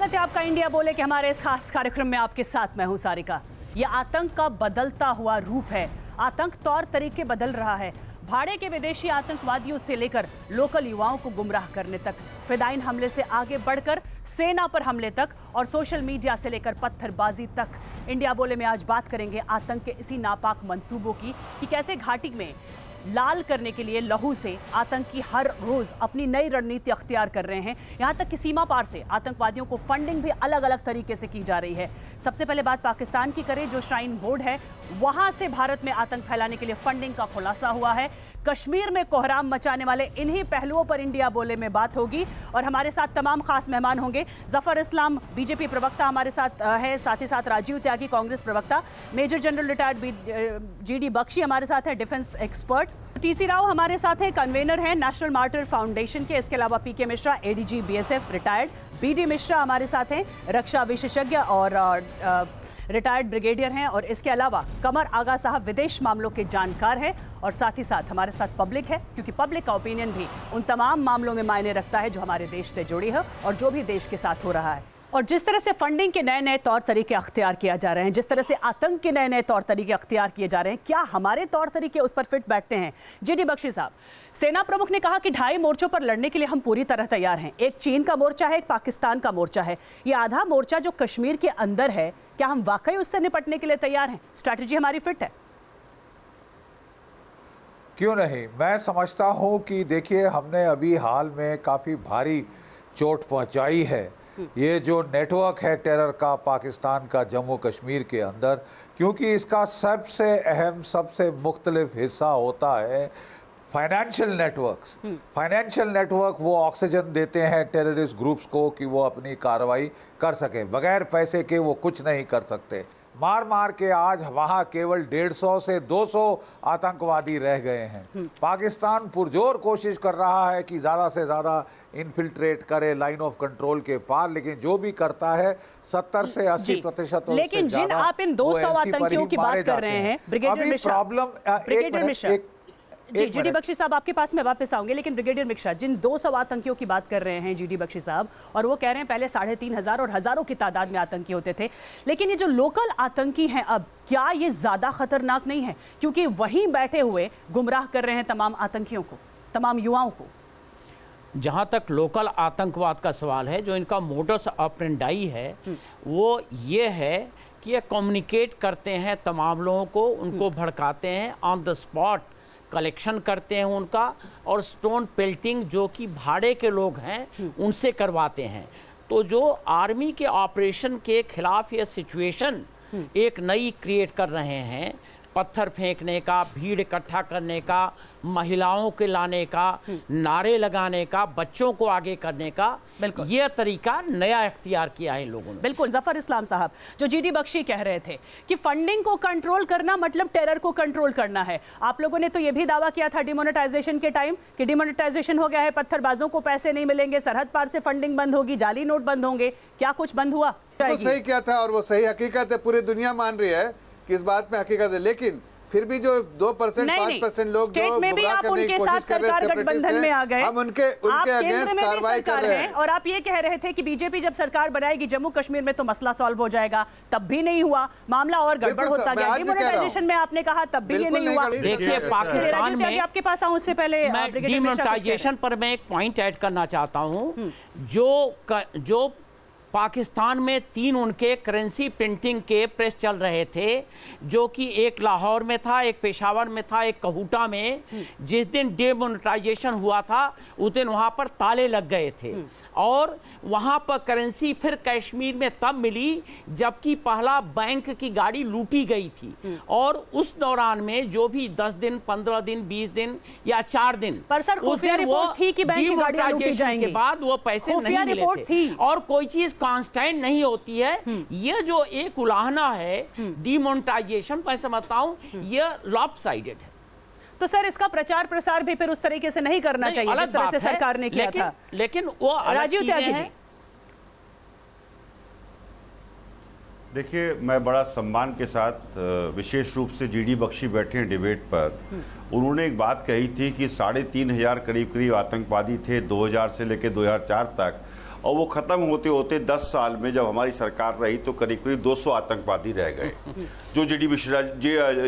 स्वागत है आपका इंडिया बोले के हमारे इस खास कार्यक्रम में। आपके साथ मैं हूं सारिका। ये आतंक का बदलता हुआ रूप है। आतंक तौर तरीके बदल रहा है। भाड़े के विदेशी आतंकवादियों से लेकर लोकल युवाओं को गुमराह करने तक, फिदाइन हमले से आगे बढ़कर सेना पर हमले तक और सोशल मीडिया से लेकर पत्थरबाजी तक। इंडिया बोले में आज बात करेंगे आतंक के इसी नापाक मंसूबों की कि कैसे घाटी में लाल करने के लिए लहू से आतंकी हर रोज अपनी नई रणनीति अख्तियार कर रहे हैं। यहां तक कि सीमा पार से आतंकवादियों को फंडिंग भी अलग अलग तरीके से की जा रही है। सबसे पहले बात पाकिस्तान की करें, जो श्राइन बोर्ड है वहां से भारत में आतंक फैलाने के लिए फंडिंग का खुलासा हुआ है। कश्मीर में कोहराम मचाने वाले इन्हीं पहलुओं पर इंडिया बोले में बात होगी और हमारे साथ तमाम खास मेहमान होंगे। जफर इस्लाम बीजेपी प्रवक्ता हमारे साथ है, साथ ही साथ राजीव त्यागी कांग्रेस प्रवक्ता, major general retired GD Bakshi हमारे साथ है, डिफेंस एक्सपर्ट, टीसी राव हमारे साथ है, कन्वेनर है नेशनल मार्टर फाउंडेशन के। इसके अलावा PK Mishra ADG BSF retired, BD Mishra हमारे साथ हैं, रक्षा विशेषज्ञ और रिटायर्ड ब्रिगेडियर हैं, और इसके अलावा कमर आगा साहब विदेश मामलों के जानकार हैं, और साथ ही साथ हमारे साथ पब्लिक है, क्योंकि पब्लिक का ओपिनियन भी उन तमाम मामलों में मायने रखता है जो हमारे देश से जुड़ी है और जो भी देश के साथ हो रहा है। और जिस तरह से फंडिंग के नए नए तौर तरीके अख्तियार किया जा रहे हैं, जिस तरह से आतंक के नए नए तौर तरीके अख्तियार किए जा रहे हैं, क्या हमारे तौर तरीके उस पर फिट बैठते हैं? जीडी बख्शी साहब, सेना प्रमुख ने कहा कि 2.5 मोर्चों पर लड़ने के लिए हम पूरी तरह तैयार हैं। एक चीन का मोर्चा है, एक पाकिस्तान का मोर्चा है। ये आधा मोर्चा जो कश्मीर के अंदर है, क्या हम वाकई उससे निपटने के लिए तैयार हैं? स्ट्रैटेजी हमारी फिट है? क्यों नहीं। मैं समझता हूं कि देखिए, हमने अभी हाल में काफ़ी भारी चोट पहुंचाई है। ये जो नेटवर्क है टेरर का पाकिस्तान का जम्मू कश्मीर के अंदर, क्योंकि इसका सबसे अहम सबसे मुख्तलिफ हिस्सा होता है फाइनेंशियल नेटवर्क्स। फाइनेंशियल नेटवर्क वो ऑक्सीजन देते हैं टेररिस्ट ग्रुप्स को कि वो अपनी कार्रवाई कर सकें। बगैर पैसे के वो कुछ नहीं कर सकते। मार मार के आज वहाँ केवल 150 से 200 आतंकवादी रह गए हैं। पाकिस्तान पुरजोर कोशिश कर रहा है कि ज़्यादा से ज़्यादा इन्फिल्ट्रेट करे लाइन ऑफ कंट्रोल के पार, लेकिन जो भी करता है 70 से 80%। लेकिन जिन आप इन 200 आतंकियों की बात कर रहे हैं, ब्रिगेडियर मिश्रा, जी जीडी बख्शी साहब आपके पास में वापस आऊंगे, लेकिन ब्रिगेडियर मिश्रा, जिन 200 आतंकियों की बात कर रहे हैं जीडी बख्शी साहब, और वो कह रहे हैं पहले 3,500 और हजारों की तादाद में आतंकी होते थे, लेकिन ये जो लोकल आतंकी हैं अब, क्या ये ज्यादा खतरनाक नहीं है? क्योंकि वहीं बैठे हुए गुमराह कर रहे हैं तमाम आतंकियों को, तमाम युवाओं को। जहाँ तक लोकल आतंकवाद का सवाल है, जो इनका मोडस ऑपरेंडाई है वो ये है कि ये कम्युनिकेट करते हैं तमाम लोगों को, उनको भड़काते हैं, ऑन द स्पॉट कलेक्शन करते हैं उनका, और स्टोन पेल्टिंग जो कि भाड़े के लोग हैं उनसे करवाते हैं। तो जो आर्मी के ऑपरेशन के खिलाफ ये सिचुएशन एक नई क्रिएट कर रहे हैं, पत्थर फेंकने का, भीड़ इकट्ठा करने का, महिलाओं के लाने का, नारे लगाने का, बच्चों को आगे करने का, यह तरीका नया इख्तियार किया है इन लोगों ने। बिल्कुल। जफर इस्लाम साहब, जो जीडी बख्शी कह रहे थे कि फंडिंग को कंट्रोल करना मतलब टेरर को कंट्रोल करना है। आप लोगों ने तो यह भी दावा किया था डिमोनेटाइजेशन के टाइम कि डिमोनेटाइजेशन हो गया है, पत्थरबाजों को पैसे नहीं मिलेंगे, सरहद पार से फंडिंग बंद होगी, जाली नोट बंद होंगे। क्या कुछ बंद हुआ? सही किया था, और वो सही हकीकत है, पूरी दुनिया मान रही है कि इस बात में हकीकत है। लेकिन फिर भी जो 2%, 5% लोग जो गुमराह करने की कोशिश कर रहे हैं, हम उनके अगेंस्ट कार्रवाई कर रहे हैं। और आप ये कह रहे थे कि बीजेपी जब सरकार बनाएगी जम्मू कश्मीर में तो मसला सॉल्व हो जाएगा, तब भी नहीं हुआ, मामला और गड़बड़ होता गया। डिमोनेटाइजेशन में आपने कहा तब भी ये नहीं हुआ। देखिए, पाकिस्तान में आपके पास आऊं उससे पहले डिमोनेटाइजेशन पर मैं एक पॉइंट ऐड करना चाहता हूँ। जो पाकिस्तान में 3 उनके करेंसी प्रिंटिंग के प्रेस चल रहे थे, जो कि एक लाहौर में था, एक पेशावर में था, एक कहूटा में। जिस दिन डिमोनेटाइजेशन हुआ था उस दिन वहाँ पर ताले लग गए थे, और वहाँ पर करेंसी फिर कश्मीर में तब मिली जबकि पहला बैंक की गाड़ी लूटी गई थी। और उस दौरान में जो भी 10 दिन, 15 दिन, 20 दिन या 4 दिन, पर सर खुफिया रिपोर्ट थी कि बैंक की गाड़ियां लूटी जाएंगी, के बाद वो पैसे नहीं मिले थे। और कोई चीज कांस्टेंट नहीं होती है। ये जो एक उलाहना है डिमोनेटाइजेशन, मैं समझता हूं ये लॉपसाइडेड है। तो सर इसका प्रचार प्रसार भी फिर उस तरीके से नहीं करना चाहिए जिस तरह से सरकार ने किया था। लेकिन वो राजीव त्यागी जी, देखिए, मैं बड़ा सम्मान के साथ विशेष रूप से जीडी बख्शी बैठे हैं डिबेट पर। उन्होंने एक बात कही थी कि 3,500 करीब आतंकवादी थे 2000 से लेकर 2004 तक, और वो खत्म होते होते 10 साल में जब हमारी सरकार रही तो करीब करीब 200 आतंकवादी रह गए। जो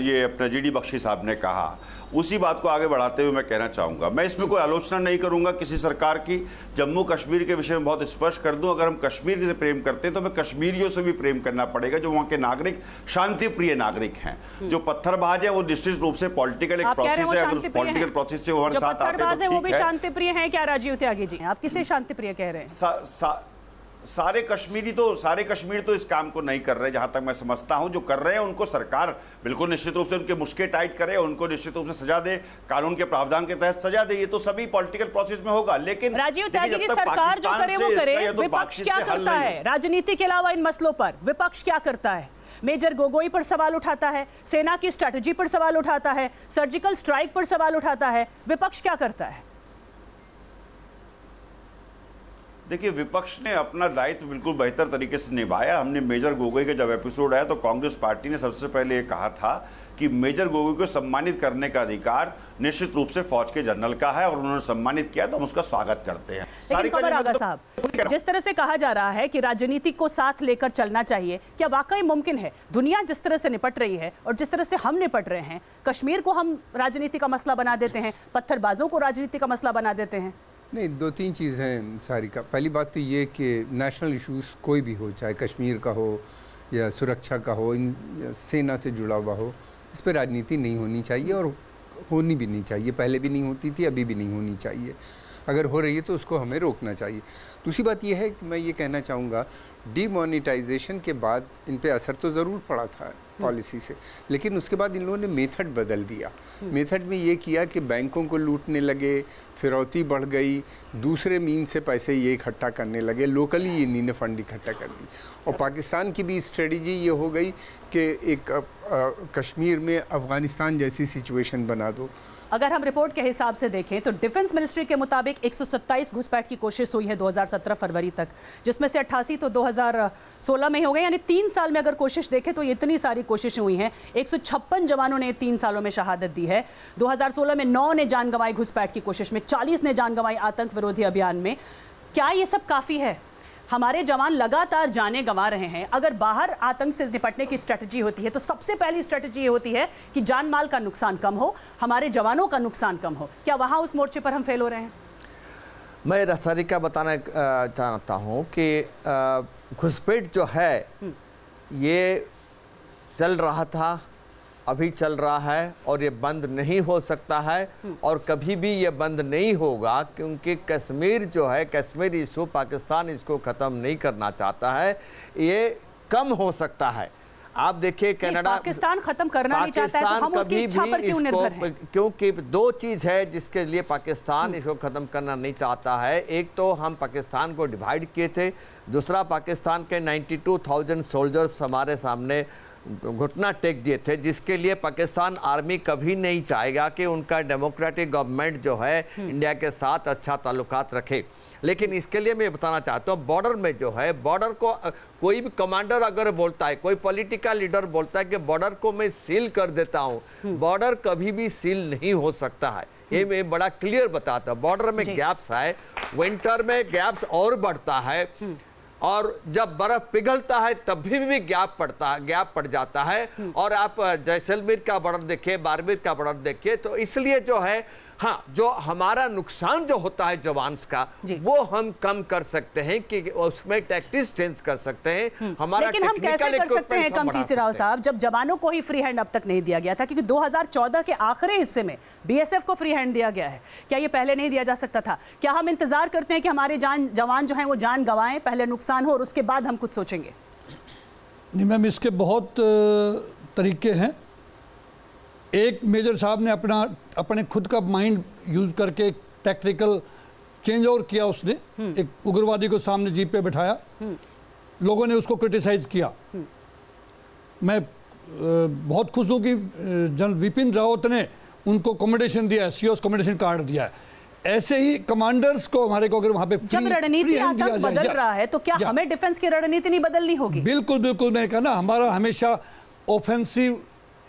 ये अपना जीडी बख्शी साहब ने कहा, उसी बात को आगे बढ़ाते हुए मैं कहना चाहूंगा, मैं इसमें कोई आलोचना नहीं करूंगा किसी सरकार की। जम्मू कश्मीर के विषय में बहुत स्पष्ट कर दूं, अगर हम कश्मीर से प्रेम करते हैं तो हमें कश्मीरियों से भी प्रेम करना पड़ेगा, जो वहां के नागरिक शांति प्रिय नागरिक हैं। जो पत्थरबाज है वो निश्चित रूप से पॉलिटिकल एक प्रोसेस है, अगर पॉलिटिकल प्रोसेस से हमारे साथ आते हैं तो ठीक है। शांति प्रिय है क्या राजीव त्यागी जी? आप किसे शांति प्रिय कह रहे हैं? सारे कश्मीर तो इस काम को नहीं कर रहे, जहां तक मैं समझता हूं। जो कर रहे हैं उनको सरकार बिल्कुल निश्चित रूप से उनके मुश्किल टाइट करे, उनको निश्चित रूप से सजा दे, कानून के प्रावधान के तहत सजा दे। ये तो सभी पॉलिटिकल प्रोसेस में होगा। लेकिन राजीव त्यागी जी, सरकार जो करे वो करे, विपक्ष क्या करता है? राजनीति के अलावा इन मसलों पर विपक्ष क्या करता है? मेजर गोगोई पर सवाल उठाता है, सेना की स्ट्रैटेजी पर सवाल उठाता है, सर्जिकल स्ट्राइक पर सवाल उठाता है। विपक्ष क्या करता है? देखिए, विपक्ष ने अपना दायित्व बिल्कुल बेहतर तरीके से निभाया। हमने मेजर गोगोई का जब एपिसोड आया तो कांग्रेस पार्टी ने सबसे पहले ये कहा था कि मेजर गोगोई को सम्मानित करने का अधिकार निश्चित रूप से फौज के जनरल का है, और उन्होंने सम्मानित किया तो हम उसका स्वागत करते हैं। साहब, जिस तरह से कहा जा रहा है कि राजनीति को साथ लेकर चलना चाहिए, क्या वाकई मुमकिन है? दुनिया जिस तरह से निपट रही है और जिस तरह से हम निपट रहे हैं, कश्मीर को हम राजनीति का मसला बना देते हैं, पत्थरबाजों को राजनीति का मसला बना देते हैं। नहीं, 2-3 चीज़ हैं सारिका। पहली बात तो ये कि नेशनल इश्यूज कोई भी हो, चाहे कश्मीर का हो या सुरक्षा का हो, इन सेना से जुड़ा हुआ हो, इस पर राजनीति नहीं होनी चाहिए और होनी भी नहीं चाहिए। पहले भी नहीं होती थी, अभी भी नहीं होनी चाहिए। अगर हो रही है तो उसको हमें रोकना चाहिए। दूसरी बात यह है कि मैं ये कहना चाहूँगा, डीमोनेटाइजेशन के बाद इन पे असर तो ज़रूर पड़ा था पॉलिसी से, लेकिन उसके बाद इन लोगों ने मेथड बदल दिया। मेथड में ये किया कि बैंकों को लूटने लगे, फिरौती बढ़ गई, दूसरे मीन से पैसे ये इकट्ठा करने लगे, लोकली इन्हीं ने फंड इकट्ठा कर दी। और पाकिस्तान की भी स्ट्रेटजी ये हो गई कि एक कश्मीर में अफ़गानिस्तान जैसी सिचुएशन बना दो। अगर हम रिपोर्ट के हिसाब से देखें तो डिफेंस मिनिस्ट्री के मुताबिक 127 घुसपैठ की कोशिश हुई है 2017 फरवरी तक, जिसमें से 88 तो 2016 में ही हो गए। यानी 3 साल में अगर कोशिश देखें तो इतनी सारी कोशिशें हुई हैं। 156 जवानों ने 3 सालों में शहादत दी है। 2016 में 9 ने जान गंवाई घुसपैठ की कोशिश में, 40 ने जान गंवाई आतंक विरोधी अभियान में। क्या ये सब काफ़ी है? हमारे जवान लगातार जानें गंवा रहे हैं। अगर बाहर आतंक से निपटने की स्ट्रेटजी होती है तो सबसे पहली स्ट्रेटजी ये होती है कि जान माल का नुकसान कम हो, हमारे जवानों का नुकसान कम हो। क्या वहाँ उस मोर्चे पर हम फेल हो रहे हैं? मैं रसारिका बताना चाहता हूँ कि घुसपैठ जो है ये चल रहा था, अभी चल रहा है, और ये बंद नहीं हो सकता है और कभी भी ये बंद नहीं होगा, क्योंकि कश्मीर जो है, कश्मीर इशू, पाकिस्तान इसको ख़त्म नहीं करना चाहता है। ये कम हो सकता है। आप देखिए कनाडा, पाकिस्तान खत्म करना नहीं चाहता है, तो हम उसकी इच्छा पर क्यों निर्भर हैं? क्योंकि 2 चीज़ है जिसके लिए पाकिस्तान इसको ख़त्म करना नहीं चाहता है। एक तो हम पाकिस्तान को डिवाइड किए थे, दूसरा पाकिस्तान के 92,000 सोल्जर्स हमारे सामने घुटना टेक दिए थे, जिसके लिए पाकिस्तान आर्मी कभी नहीं चाहेगा कि उनका डेमोक्रेटिक गवर्नमेंट जो है इंडिया के साथ अच्छा ताल्लुकात रखे। लेकिन इसके लिए मैं बताना चाहता हूँ, बॉर्डर में जो है, बॉर्डर को कोई भी कमांडर अगर बोलता है, कोई पॉलिटिकल लीडर बोलता है कि बॉर्डर को मैं सील कर देता हूँ, बॉर्डर कभी भी सील नहीं हो सकता है। ये मैं बड़ा क्लियर बताता हूँ। बॉर्डर में गैप्स है, विंटर में गैप्स और बढ़ता है, और जब बर्फ पिघलता है तब भी गैप पड़ जाता है। और आप जैसलमेर का बॉर्डर देखिए, बाड़मेर का बॉर्डर देखिए, तो इसलिए जो है, हाँ, जो हमारा नुकसान जो होता है जवान्स का, वो हम कम कर सकते हैं कि उसमें टैक्टिक्स चेंज कर सकते हैं। हमारा लेकिन हम कैसे कर सकते हैं कम, टीसी राव साहब, जब जवानों को ही फ्री हैंड अब तक नहीं दिया गया था? क्योंकि 2014 के आखिरी हिस्से में बीएसएफ को फ्री हैंड दिया गया है। क्या ये पहले नहीं दिया जा सकता था? क्या हम इंतजार करते हैं कि हमारे जवान जो हैं वो जान गंवाएं, पहले नुकसान हो और उसके बाद हम कुछ सोचेंगे? नहीं मैम, इसके बहुत तरीके हैं। एक मेजर साहब ने अपने खुद का माइंड यूज करके टैक्टिकल चेंज और किया। उसने एक उग्रवादी को सामने जीप पे बिठाया, लोगों ने उसको क्रिटिसाइज किया। मैं बहुत खुश हूँ कि जनरल विपिन रावत ने उनको कॉम्बिनेशन दिया है, सीओएस कॉम्बिनेशन कार्ड दिया है। ऐसे ही कमांडर्स को हमारे को अगर वहां पे जब रणनीति आतंक बदल रहा है तो क्या हमें डिफेंस की रणनीति नहीं बदलनी होगी? बिल्कुल बिल्कुल, मैं कहा ना, हमारा हमेशा ऑफेंसिव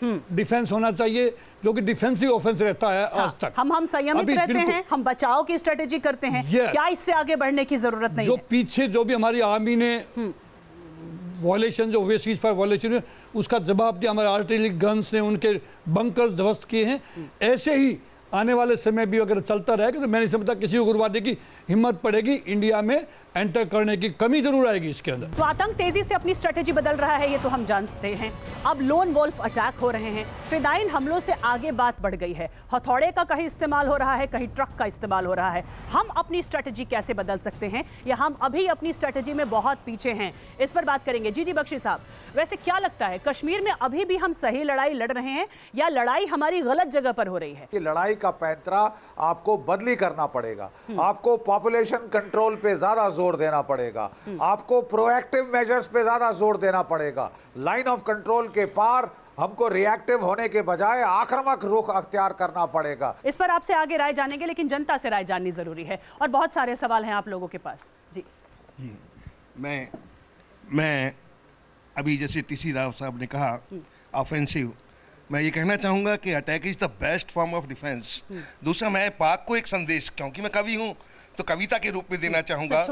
डिफेंस होना चाहिए, जो कि डिफेंसिव ऑफेंस रहता है आज तक। हम संयमित रहते हैं, हम बचाव की स्ट्रेटेजी करते हैं। क्या इससे आगे बढ़ने की जरूरत नहीं जो है? पीछे जो भी हमारी आर्मी ने वॉयलेशन जो हुए, सीज फायर वॉयलेशन है, उसका जवाब दिया, हमारे आर्टिलरी गन्स ने उनके बंकर्स ध्वस्त किए हैं। ऐसे ही आने वाले समय भी अगर चलता रहेगा तो मैं नहीं समझता किसी उग्रवादी की हिम्मत पड़ेगी इंडिया में एंटर करने की। कमी जरूर आएगी इसके अंदर। तो आतंक तेजी से अपनी स्ट्रेटेजी बदल रहा है, ये तो हम जानते हैं। अब लोन वोल्फ अटैक हो रहे हैं, फिदाइन हमलों से आगे बात बढ़ गई है। हथौड़े का कहीं इस्तेमाल हो रहा है, कहीं ट्रक का इस्तेमाल हो रहा है। हम अपनी स्ट्रेटेजी कैसे बदल सकते हैं, या हम अभी अपनी स्ट्रेटेजी में बहुत पीछे हैं? इस पर बात करेंगे। जी बख्शी साहब, वैसे क्या लगता है, कश्मीर में अभी भी हम सही लड़ाई लड़ रहे हैं या लड़ाई हमारी गलत जगह पर हो रही है? कि लड़ाई का पैंतरा आपको बदली करना पड़ेगा। आपको पॉपुलेशन कंट्रोल पे ज्यादा जोर देना पड़ेगा, आपको प्रोएक्टिव मेजर्स पे ज्यादा जोर देना पड़ेगा। लाइन ऑफ कंट्रोल के पार हमको रिएक्टिव होने के बजाय आक्रामक रुख अख्तियार करना पड़ेगा। इस पर आपसे आगे राय जानेंगे, लेकिन जनता से राय जाननी जरूरी है और बहुत सारे सवाल हैं आप लोगों के पास। जी मैं अभी जैसे टीसी राव साहब ने कहा ऑफेंसिव, मैं ये कहना चाहूँगा कि attack is the best form of defence. दूसरा, मैं पाक को एक संदेश, क्योंकि मैं कवि हूँ तो कविता के रूप में देना चाहूँगा।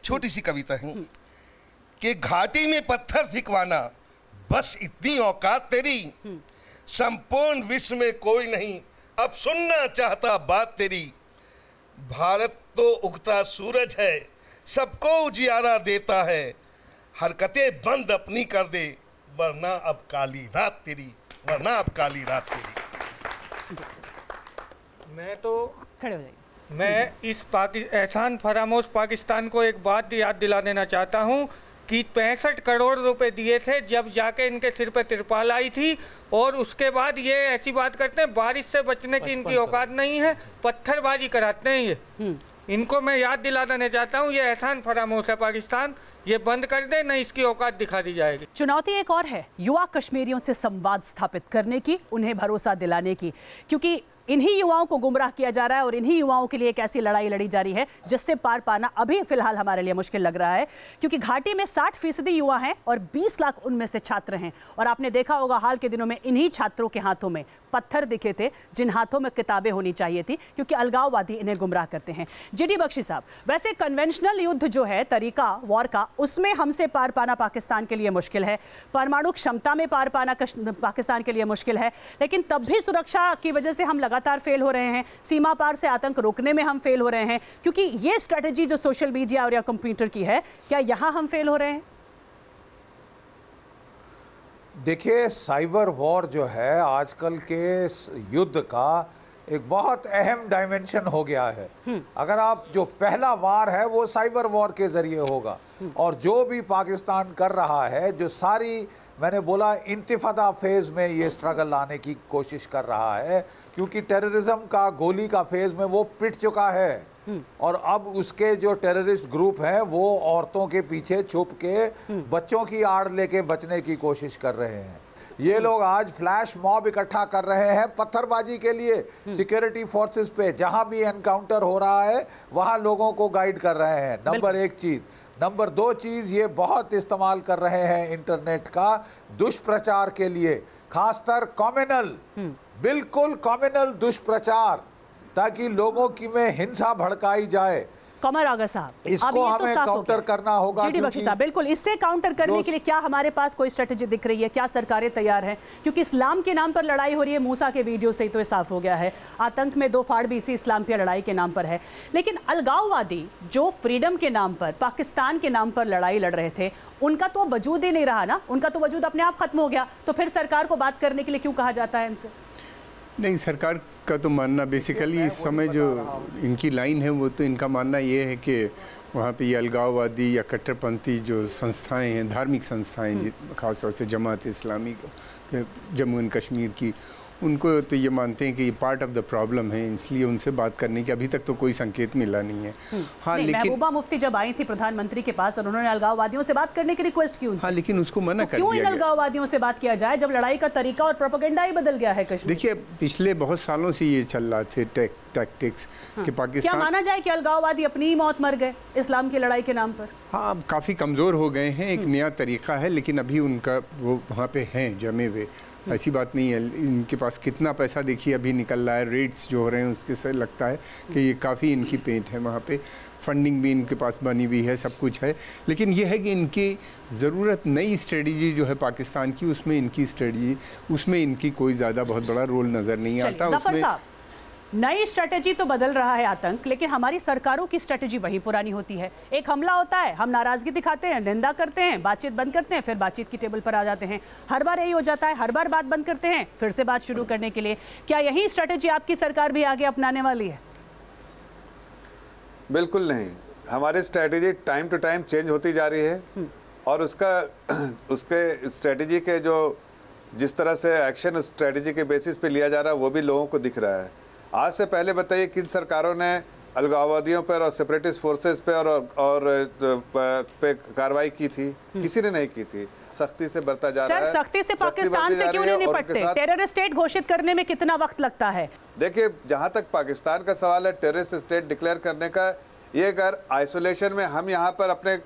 छोटी सी कविता है कि घाटी में पत्थर फेंकवाना बस इतनी औकात तेरी, संपूर्ण विश्व में कोई नहीं अब सुनना चाहता बात तेरी। भारत तो उगता सूरज है, सबको उजियारा देता है, हरकतें बंद अपनी कर दे, वरना अब काली रात तेरी, वरना अब काली रात तेरी। मैं तो खड़े हो जाइए। मैं इस एहसान फरामोश पाकिस्तान को एक बात याद दिला देना चाहता हूँ कि 65 करोड़ रुपए दिए थे जब जाके इनके सिर पे तिरपाल आई थी, और उसके बाद ये ऐसी बात करते हैं बारिश से बचने की इनकी औकात नहीं है, पत्थरबाजी कराते हैं ये। इनको मैं याद दिला देना चाहता हूँ, ये एहसान फरामोश है पाकिस्तान, ये बंद कर दे, न इसकी औकात दिखा दी जाएगी। चुनौती एक और है, युवा कश्मीरियों से संवाद स्थापित करने की, उन्हें भरोसा दिलाने की, क्योंकि इन्हीं युवाओं को गुमराह किया जा रहा है और इन्हीं युवाओं के लिए एक ऐसी लड़ाई लड़ी जा रही है जिससे पार पाना अभी फिलहाल हमारे लिए मुश्किल लग रहा है, क्योंकि घाटी में 60% युवा हैं और 20 लाख उनमें से छात्र हैं। और आपने देखा होगा हाल के दिनों में इन्हीं छात्रों के हाथों में पत्थर दिखे थे, जिन हाथों में किताबें होनी चाहिए थी, क्योंकि अलगाववादी इन्हें गुमराह करते हैं। जी बख्शी साहब, वैसे कन्वेंशनल युद्ध जो है, तरीका वॉर का, उसमें हमसे पार पाना पाकिस्तान के लिए मुश्किल है, परमाणु क्षमता में पार पाना पाकिस्तान के लिए मुश्किल है, लेकिन तब भी सुरक्षा की वजह से हम लगातार फेल हो रहे हैं, सीमा पार से आतंक रोकने में हम फेल हो रहे हैं, क्योंकि ये स्ट्रेटेजी जो सोशल मीडिया और या कंप्यूटर की है, क्या यहां हम फेल हो रहे हैं? देखिए, साइबर वॉर जो है आजकल के युद्ध का एक बहुत अहम डायमेंशन हो गया है। अगर आप जो पहला वार है वो साइबर वॉर के जरिए होगा, और जो भी पाकिस्तान कर रहा है, जो सारी मैंने बोला इंतिफादा फेज में ये स्ट्रगल लाने की कोशिश कर रहा है, क्योंकि टेररिज्म का गोली का फेज में वो पिट चुका है, और अब उसके जो टेररिस्ट ग्रुप हैं वो औरतों के पीछे छुप के बच्चों की आड़ लेके बचने की कोशिश कर रहे हैं। ये लोग आज फ्लैश मॉब इकट्ठा कर रहे हैं पत्थरबाजी के लिए सिक्योरिटी फोर्सेस पे, जहां भी एनकाउंटर हो रहा है वहां लोगों को गाइड कर रहे हैं। नंबर एक चीज। नंबर दो चीज, ये बहुत इस्तेमाल कर रहे हैं इंटरनेट का दुष्प्रचार के लिए, खासकर कॉम्युनल, बिल्कुल कॉम्युनल दुष्प्रचार, ताकि लोगों की में हिंसा भड़काई जाए। कमर आगा साहब, इसको हमें काउंटर करना होगा। जी बख्शी साहब, बिल्कुल, इससे काउंटर करने के लिए क्या हमारे पास कोई स्ट्रेटेजी दिख रही है? क्या सरकारें तैयार हैं? क्योंकि इस्लाम के नाम पर लड़ाई हो रही है, मूसा के वीडियो से ही तो ये साफ हो गया है। आतंक में दो फाड़ भी इसी इस्लाम की लड़ाई के नाम पर है, लेकिन अलगाववादी जो फ्रीडम के नाम पर, पाकिस्तान के नाम पर लड़ाई लड़ रहे थे, उनका तो वजूद ही नहीं रहा ना, उनका तो वजूद अपने आप खत्म हो गया। तो फिर सरकार को बात करने के लिए क्यों कहा जाता है इनसे? नहीं, सरकार का तो मानना बेसिकली इस समय जो इनकी लाइन है वो तो इनका मानना ये है कि वहाँ पे ये अलगाववादी या कट्टरपंथी जो संस्थाएं हैं, धार्मिक संस्थाएं, ख़ासतौर से जमात इस्लामी जम्मू एंड कश्मीर की, उनको तो ये मानते हैं कि ये पार्ट ऑफ द प्रॉब्लम है, इसलिए उनसे बात करने की अभी तक तो कोई संकेत मिला नहीं है। हाँ, लेकिन महबूबा मुफ्ती जब आई थी प्रधानमंत्री के पास और उन्होंने अलगाववादियों से बात करने की रिक्वेस्ट की उनसे, हाँ, लेकिन उसको मना कर दिया गया। क्यों इन अलगाववादियों से बात किया जाए जब लड़ाई का तरीका और प्रोपेगेंडा ही बदल गया है कश्मीर? देखिए, पिछले बहुत सालों से ये चल रहा थे टैक्टिक्स कि पाकिस्तान, क्या माना जाए कि अलगाववादी अपनी ही मौत मर गए इस्लाम की लड़ाई के नाम पर? हाँ, अब काफ़ी कमज़ोर हो गए हैं, एक नया तरीका है, लेकिन अभी उनका वो वहाँ पे हैं जमे हुए, ऐसी बात नहीं है। इनके पास कितना पैसा देखिए अभी निकल रहा है, रेट्स जो हो रहे हैं उसके से लगता है कि ये काफ़ी इनकी पेंट है वहाँ पे। फंडिंग भी इनके पास बनी हुई है, सब कुछ है, लेकिन ये है कि इनकी ज़रूरत नई स्ट्रेटजी जो है पाकिस्तान की, उसमें इनकी स्ट्रेटजी, उसमें इनकी कोई ज़्यादा बहुत बड़ा रोल नज़र नहीं आता। उसमें नई स्ट्रेटेजी तो बदल रहा है आतंक, लेकिन हमारी सरकारों की स्ट्रेटेजी वही पुरानी होती है। एक हमला होता है, हम नाराजगी दिखाते हैं, निंदा करते हैं, बातचीत बंद करते हैं, फिर बातचीत की टेबल पर आ जाते हैं। हर बार यही हो जाता है, हर बार बात बंद करते हैं, फिर से बात शुरू करने के लिए। क्या यही स्ट्रेटेजी आपकी सरकार भी आगे अपनाने वाली है? बिल्कुल नहीं, हमारी strategy time to time change होती जा रही है और उसके स्ट्रेटेजी के जो जिस तरह से एक्शन उस स्ट्रेटेजी के बेसिस पे लिया जा रहा है वो भी लोगों को दिख रहा है। आज से पहले बताइए किन सरकारों ने अलगाववादियों पर और सेपरेटिस्ट फोर्सेस पे और पे कार्रवाई की थी? किसी ने नहीं की थी। सख्ती से बरता जा रहा है। सख्ती से पाकिस्तान से क्यों नहीं निपटते? टेररिस्ट स्टेट घोषित करने में कितना वक्त लगता है? देखिए, जहां तक पाकिस्तान का सवाल है टेररिस्ट स्टेट डिक्लेयर करने का, ये अगर आइसोलेशन में हम यहाँ पर अपने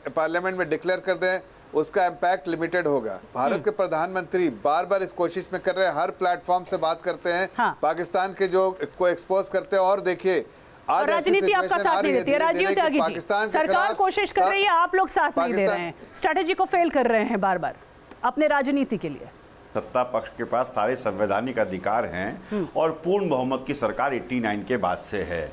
पार्लियामेंट में डिक्लेयर कर दें, उसका इम्पैक्ट लिमिटेड होगा। भारत के प्रधानमंत्री बार बार इस कोशिश में कर रहे हैं, हर प्लेटफॉर्म से बात करते हैं, हाँ। पाकिस्तान के जो को एक्सपोज करते हैं। और देखिए आज राजनीति आपका साथ नहीं देती है। राजीव त्यागी जी, सरकार कोशिश कर रही है, आप लोग साथ नहीं दे रहे हैं, स्ट्रेटेजी को फेल कर रहे हैं बार बार अपने राजनीति के लिए। सत्ता पक्ष के पास सारे संवैधानिक अधिकार हैं और पूर्ण बहुमत की सरकार 89 के बाद से है।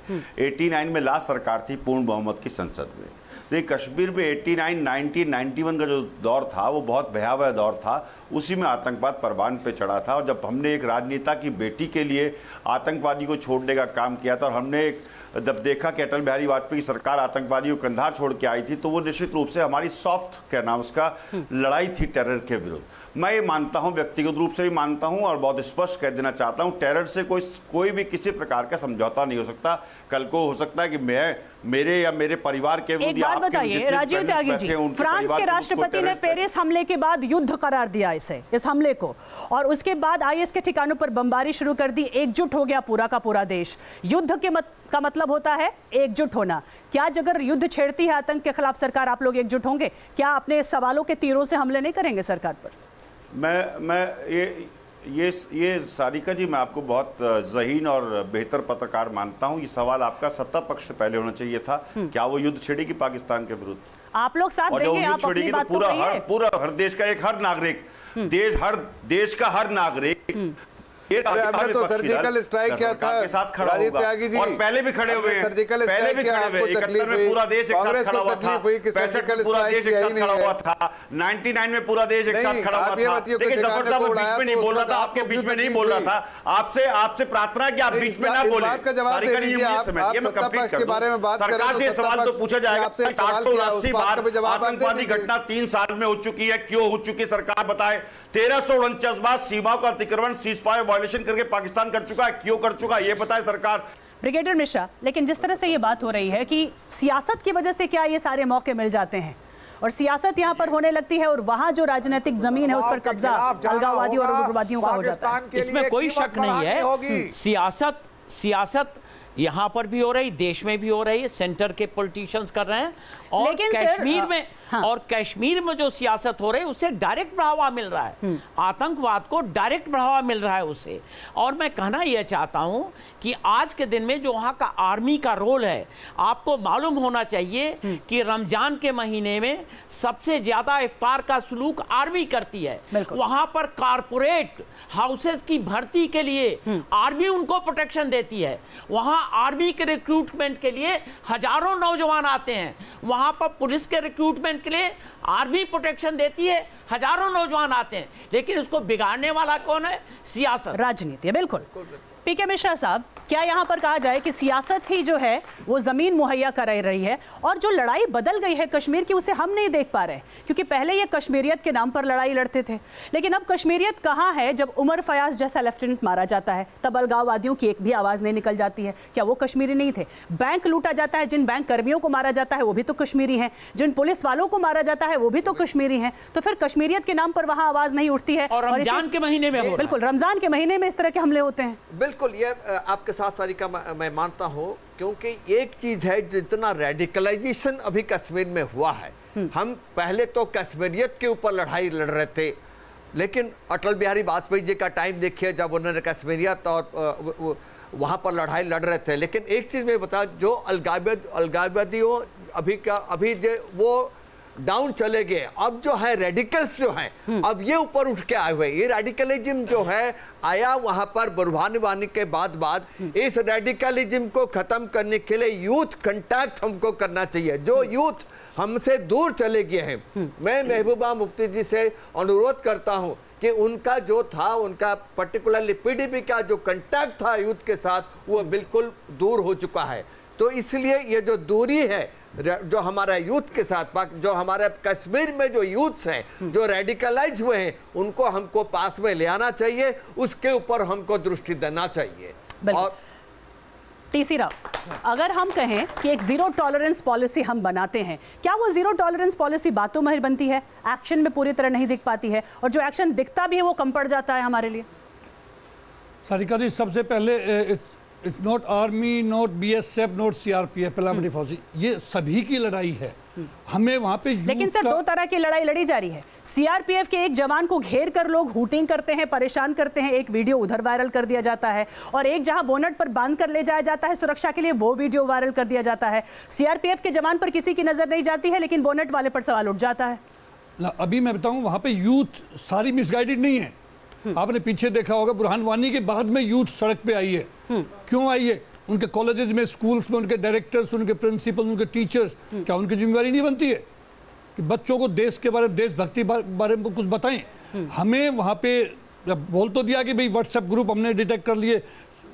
89 में लास्ट सरकार थी पूर्ण बहुमत की संसद में। देखिए, कश्मीर में 89, 90, 91 का जो दौर था वो बहुत भयावह दौर था। उसी में आतंकवाद परवान पे चढ़ा था और जब हमने एक राजनेता की बेटी के लिए आतंकवादी को छोड़ने का काम किया था और हमने जब देखा कि अटल बिहारी वाजपेयी की सरकार आतंकवादियों को कंधार छोड़ के आई थी, तो वो निश्चित रूप से हमारी सॉफ्ट क्या नाम उसका लड़ाई थी टेरर के विरुद्ध। मैं ये मानता हूं, व्यक्तिगत रूप से भी मानता हूं और बहुत स्पष्ट कह देना चाहता हूं, टेरर से कोई भी किसी प्रकार का समझौता नहीं हो सकता। कल को हो सकता है कि मेरे या मेरे परिवार के विरुद्ध। एक बात बताइए राजीव त्यागी जी, फ्रांस के राष्ट्रपति ने पेरिस हमले के बाद युद्ध करार दिया इस हमले को, और उसके बाद आईएस के ठिकानों पर बमबारी शुरू कर दी। एकजुट हो गया पूरा का पूरा देश। युद्ध का मतलब होता है एकजुट होना। क्या अगर युद्ध छेड़ती है आतंक के खिलाफ सरकार, आप लोग एकजुट होंगे? क्या अपने सवालों के तीरों से हमले नहीं करेंगे सरकार पर? ये सारिका जी, मैं आपको बहुत ज़हीन और बेहतर पत्रकार मानता हूं। ये सवाल आपका सत्ता पक्ष से पहले होना चाहिए था। क्या वो युद्ध छेड़ेगी पाकिस्तान के विरुद्ध? आप लोग साथ देंगे? आप अपनी बात तो पूरा हर देश का हर नागरिक, देश का हर नागरिक हमने तो सर्जिकल स्ट्राइक किया था राजीव त्यागी जी, और पहले भी खड़े हुए हैं। सर्जिकल स्ट्राइक किया, आपको तकलीफ हुई, पूरा देश एक साथ खड़ा हुआ था। कि सर्जिकल स्ट्राइक किया ही नहीं है। 99 में पूरा देश एक साथ खड़ा हुआ था। लेकिन जफर साहब बीच में नहीं बोल रहा था, आपके बीच में नहीं बोल रहा था। आपसे प्रार्थना कि आप बीच में ना बोले। बात का जवाब दे दीजिए। आप सत्ता पक्ष के बारे में बात कर रहे हैं, सरकार से सवाल तो पूछा जाएगा। 880 बार आतंकवादी घटना 3 साल में हो चुकी है, क्यों हो चुकी, सरकार बताए। 1349 बार सीमाओं का अतिक्रमण, सीजफायर वायलेशन करके पाकिस्तान कर चुका है, क्यों कर चुका है, ये बताए सरकार। ब्रिगेडियर मिश्रा, लेकिन जिस तरह से ये बात हो रही है कि सियासत की वजह से क्या ये सारे मौके मिल जाते हैं और सियासत यहाँ पर होने लगती है और वहाँ जो राजनीतिक जमीन है उस पर कब्जा अलगाववादियों और उग्रवादियों का हो जाता है, इसमें कोई शक नहीं है। सियासत यहाँ पर भी हो रही, देश में भी हो रही है, सेंटर के पॉलिटिशियंस कर रहे हैं, और कश्मीर में और कश्मीर में जो सियासत हो रही है उससे डायरेक्ट बढ़ावा मिल रहा है। आतंकवाद को डायरेक्ट बढ़ावा मिल रहा है उससे। और मैं कहना यह चाहता हूं कि आज के दिन में जो वहां का आर्मी का रोल है, आपको मालूम होना चाहिए कि रमजान के महीने में सबसे ज्यादा इफ्तार का सलूक आर्मी करती है। वहां पर कारपोरेट हाउसेस की भर्ती के लिए आर्मी उनको प्रोटेक्शन देती है। वहां आर्मी के रिक्रूटमेंट के लिए हजारों नौजवान आते हैं, वहां पर पुलिस के रिक्रूटमेंट के लिए आर्मी प्रोटेक्शन देती है, हजारों नौजवान आते हैं, लेकिन उसको बिगाड़ने वाला कौन है? सियासत, राजनीति है। बिल्कुल। पीके मिश्रा साहब, क्या यहाँ पर कहा जाए कि सियासत ही जो है वो ज़मीन मुहैया कर रही है और जो लड़ाई बदल गई है कश्मीर की उसे हम नहीं देख पा रहे? क्योंकि पहले ये कश्मीरियत के नाम पर लड़ाई लड़ते थे, लेकिन अब कश्मीरियत कहाँ है? जब उमर फयाज जैसा लेफ्टिनेंट मारा जाता है तब अलगाववादियों की एक भी आवाज़ नहीं निकल जाती है। क्या वो कश्मीरी नहीं थे? बैंक लूटा जाता है, जिन बैंक कर्मियों को मारा जाता है वो भी तो कश्मीरी हैं, जिन पुलिस वालों को मारा जाता है वो भी तो कश्मीरी हैं। तो फिर कश्मीरियत के नाम पर वहाँ आवाज़ नहीं उठती है। और रमजान के महीने में, बिल्कुल रमजान के महीने में इस तरह के हमले होते हैं। बिल्कुल, ये आपके साथ सारिका मैं मानता हूं, क्योंकि एक चीज है, जितना रेडिकलाइजेशन अभी कश्मीर में हुआ है, हम पहले तो कश्मीरियत के ऊपर लड़ाई लड़ रहे थे, लेकिन अटल बिहारी वाजपेयी जी का टाइम देखिए, जब उन्होंने कश्मीरियत और वहाँ पर लड़ाई लड़ रहे थे। लेकिन एक चीज़ मैं बता, जो अलगाववादियों अभी जो वो डाउन चले गए, अब जो है रेडिकल्स जो हैं अब ये ऊपर उठ के आए हुए। ये रेडिकलिज्म जो है आया वहां पर बुरहान वानी के बाद इस रेडिकलिज्म को खत्म करने के लिए यूथ कंटैक्ट हमको करना चाहिए। जो यूथ हमसे दूर चले गए हैं, मैं महबूबा मुफ्ती जी से अनुरोध करता हूं कि उनका जो था, उनका पर्टिकुलरली पीडीपी का जो कंटैक्ट था यूथ के साथ, वो बिल्कुल दूर हो चुका है। तो इसलिए ये जो दूरी है जो हमारा यूथ के साथ, जो हमारे कश्मीर में जो यूथ्स हैं जो रेडिकलाइज हुए हैं, उनको हमको पास में ले आना चाहिए, उसके ऊपर हमको दृष्टि देना चाहिए। और टीसी राव, अगर हम कहें कि एक जीरो टॉलरेंस पॉलिसी हम बनाते हैं, क्या वो जीरो टॉलरेंस पॉलिसी बातों में बनती है, एक्शन में पूरी तरह नहीं दिख पाती है, और जो एक्शन दिखता भी है वो कम पड़ जाता है हमारे लिए? सारिका जी, सबसे पहले it's not army, not BSF, not CRPF, paramilitary forces, ये सभी की लड़ाई है। हमें वहां पे लेकिन सर दो तरह की लड़ाई लड़ी जा रही है। सीआरपीएफ के एक जवान को घेर कर लोग हूटिंग करते हैं, परेशान करते हैं, एक वीडियो उधर वायरल कर दिया जाता है, और एक जहां बोनट पर बांध कर ले जाया जाता है सुरक्षा के लिए, वो वीडियो वायरल कर दिया जाता है। सीआरपीएफ के जवान पर किसी की नजर नहीं जाती है, लेकिन बोनट वाले पर सवाल उठ जाता है। अभी मैं बताऊं, वहां पे यूथ सारी मिसगाइडेड नहीं है। आपने पीछे देखा होगा, बुरहान वानी के बाद में यूथ सड़क पे आई है। क्यों आई है? उनके कॉलेजेस में, स्कूल्स में उनके डायरेक्टर्स, उनके प्रिंसिपल, उनके टीचर्स, क्या उनकी जिम्मेदारी नहीं बनती है कि बच्चों को देश के बारे में, देशभक्ति बारे में कुछ बताएं? हमें वहाँ पे जब बोल तो दिया कि भाई व्हाट्सएप ग्रुप हमने डिटेक्ट कर लिए,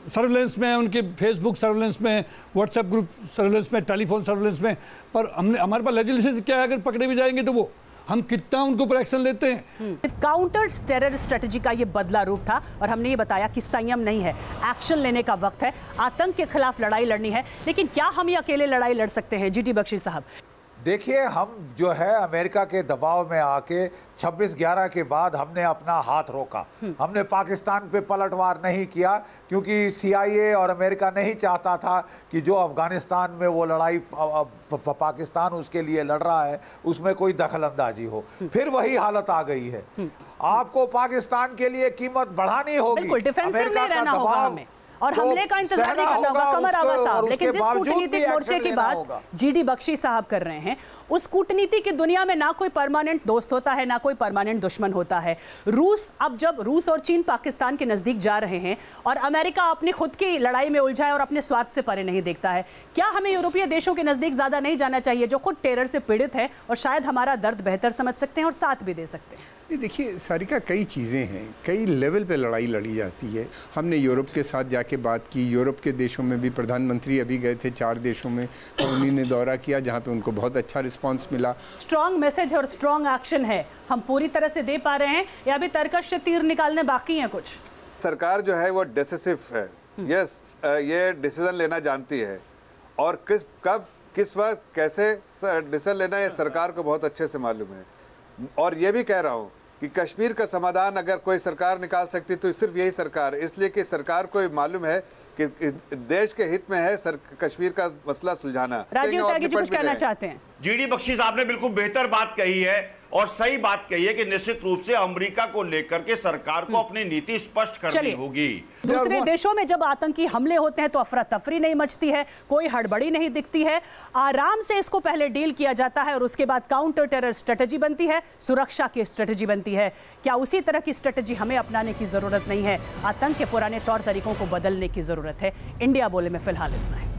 सर्वेलेंस में है, उनके फेसबुक सर्वेलेंस में, व्हाट्सएप ग्रुप सर्वेलेंस में, टेलीफोन सर्वेलेंस में, पर हमारे पास लेजिस्लेशन क्या है? अगर पकड़े भी जाएंगे तो वो हम कितना उनको पर एक्शन लेते हैं। काउंटर टेरर स्ट्रेटजी का ये बदला रूप था, और हमने ये बताया कि संयम नहीं है, एक्शन लेने का वक्त है, आतंक के खिलाफ लड़ाई लड़नी है। लेकिन क्या हम ये अकेले लड़ाई लड़ सकते हैं? जीटी बख्शी साहब, देखिए, हम जो है अमेरिका के दबाव में आके 26/11 के बाद हमने अपना हाथ रोका। हमने पाकिस्तान पे पलटवार नहीं किया, क्योंकि CIA और अमेरिका नहीं चाहता था कि जो अफगानिस्तान में वो लड़ाई पाकिस्तान उसके लिए लड़ रहा है उसमें कोई दखल अंदाजी हो। फिर वही हालत आ गई है। आपको पाकिस्तान के लिए कीमत बढ़ानी होगी, अमेरिका का दबाव और हमले का इंतजार नहीं करना होगा। कमर आगा साहब, लेकिन जिस कूटनीतिक मोर्चे की बात जीडी बख्शी साहब कर रहे हैं, उस कूटनीति की दुनिया में ना कोई परमानेंट दोस्त होता है, ना कोई परमानेंट दुश्मन होता है। जब रूस और चीन पाकिस्तान के नजदीक जा रहे हैं और अमेरिका अपनी खुद की लड़ाई में उलझा है और अपने स्वार्थ से परे नहीं देखता है, क्या हमें यूरोपीय देशों के नजदीक ज्यादा नहीं जाना चाहिए, जो खुद टेरर से पीड़ित है और शायद हमारा दर्द बेहतर समझ सकते हैं और साथ भी दे सकते हैं? ये देखिए सारिका, कई चीज़ें हैं, कई लेवल पे लड़ाई लड़ी जाती है। हमने यूरोप के साथ जाके बात की, यूरोप के देशों में भी प्रधानमंत्री अभी गए थे 4 देशों में, तो उन्हीं ने दौरा किया जहाँ पे उनको बहुत अच्छा रिस्पांस मिला। स्ट्रॉन्ग मैसेज और स्ट्रॉन्ग एक्शन है, हम पूरी तरह से दे पा रहे हैं या अभी तर्कश से तीर निकालने बाकी हैं कुछ? सरकार जो है वो डिसिसिव है, ये डिसीजन लेना जानती है, और कब किस वक्त कैसे डिसीजन लेना है सरकार को बहुत अच्छे से मालूम है। और ये भी कह रहा हूँ कि कश्मीर का समाधान अगर कोई सरकार निकाल सकती तो सिर्फ यही सरकार, इसलिए कि सरकार को मालूम है कि देश के हित में है कश्मीर का मसला सुलझाना। राजीव त्यागी जी कुछ कहना चाहते हैं? जीडी बख्शी साहब ने बिल्कुल बेहतर बात कही है और सही बात कही है कि निश्चित रूप से अमेरिका को लेकर के सरकार को अपनी नीति स्पष्ट करनी होगी। दूसरे देशों में जब आतंकी हमले होते हैं तो अफरा तफरी नहीं मचती है, कोई हड़बड़ी नहीं दिखती है, आराम से इसको पहले डील किया जाता है और उसके बाद काउंटर टेरर स्ट्रेटजी बनती है, सुरक्षा की स्ट्रेटजी बनती है। क्या उसी तरह की स्ट्रेटजी हमें अपनाने की जरूरत नहीं है? आतंक के पुराने तौर तरीकों को बदलने की जरूरत है। इंडिया बोले में फिलहाल इतना है।